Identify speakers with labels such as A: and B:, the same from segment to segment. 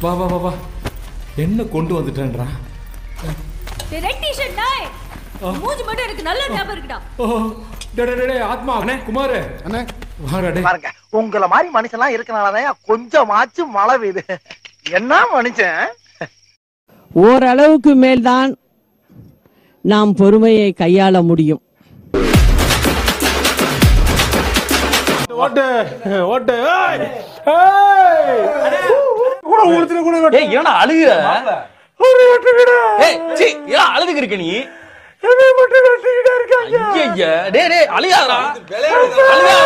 A: வா வா வா வா, என்ன கொண்டு வந்துட்டேன்றா?
B: ரெட் டி-ஷர்ட் நாய் மூஞ்சி மட்டும் எனக்கு நல்ல ஞாபகம் இருக்குடா.
A: டேய் ஆத்மா அண்ணே குமார் அண்ணே வாடா டேய்.
C: பாருங்க உங்கள மாதிரி மனுஷன்லாம் இருக்கனாலதான் கொஞ்சமாச்சும் மழை பெய்யுது. என்ன மனுஷன்?
D: ஓரளவுக்கு மேல்தான் நாம் பொறுமையை கையாள முடியும்.
A: ஓட்டு ஓட்டு ஏய் ஏய் கூட ஊர்த்தின கூட
E: ஏய் ஏன்னா அழுகுற?
A: ஒரு ஓட்டுடா.
E: ஏய் சீ ஏன் அழுதுக்கு இருக்க நீ?
A: என்ன மட்டும் கட்டிட்டே இருக்காங்க.
E: ஐயா டேய் டேய் அழுகாதடா. அழுகா.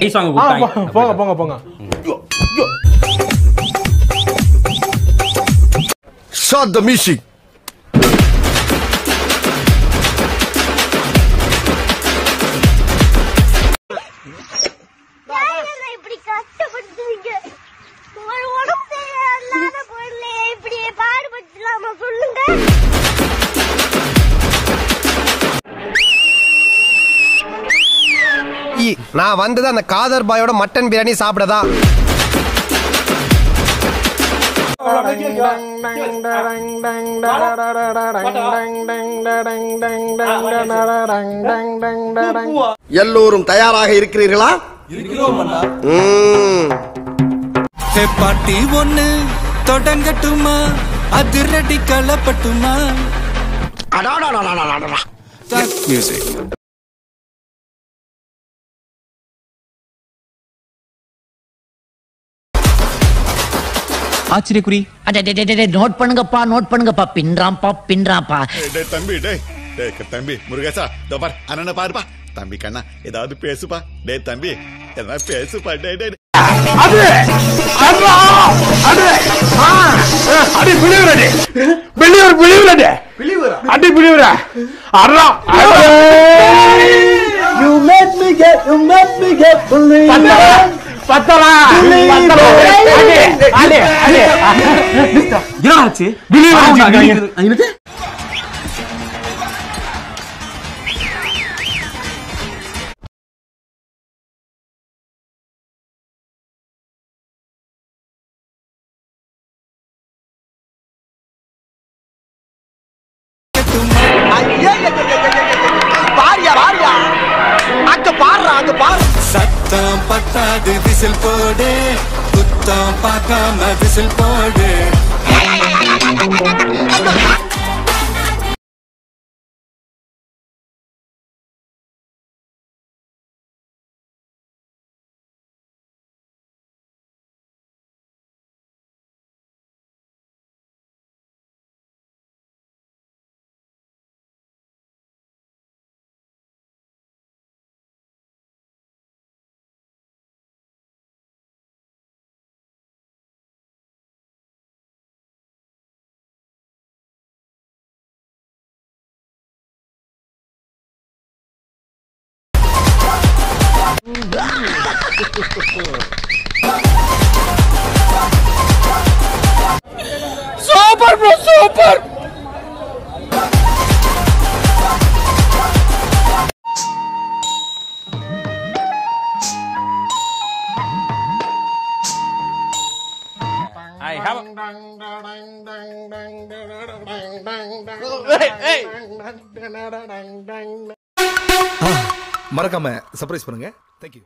E: ஏய் சாங் கூப்பிட்டாங்க.
A: போங்க போங்க போங்க.
F: Shut the music.
G: இப்படி கஷ்டப்படுத்துவீங்க. உங்க உடம்பு இல்லாத பொருளே இப்படி பாடுபடுத்தலாமா சொல்லுங்க.
F: நான் வந்தது அந்த காதர் பாயோட மட்டன் பிரியாணி சாப்பிடதான். எல்லோரும் தயாராக இருக்கிறீர்களா?
H: பாட்டி ஒண்ணு தொடங்கட்டுமா, அதிரடி கலப்பட்டுமா? மியூசிக்
E: ஆச்சரியக்குறி.
I: நோட் பண்ணுங்கப்பா பின்றாம்பா.
J: தம்பி முருகேசா தோபார் அண்ணனை பாருப்பா. தம்பி கண்ணா ஏதாவது பேசுப்பா. டே தம்பி ஏதாவது பேசுப்பா. டே டே
A: அடி அடி பிளிவரடி பிளிவரடி அடி பிளிவர அரா. You make me get believe. பத்தலா அடி
E: என்னாச்சு?
A: பிளிவரடி
C: பாரியா பாரியா அங்க பாடுறா அங்க பாரு.
H: சத்தம் பத்தாது விசில் போடு, குத்தம் பார்க்காம விசில் போடு.
A: Super bro super.
E: I have
F: மறக்காம சர்ப்ரைஸ் பண்ணுங்க. Thank you.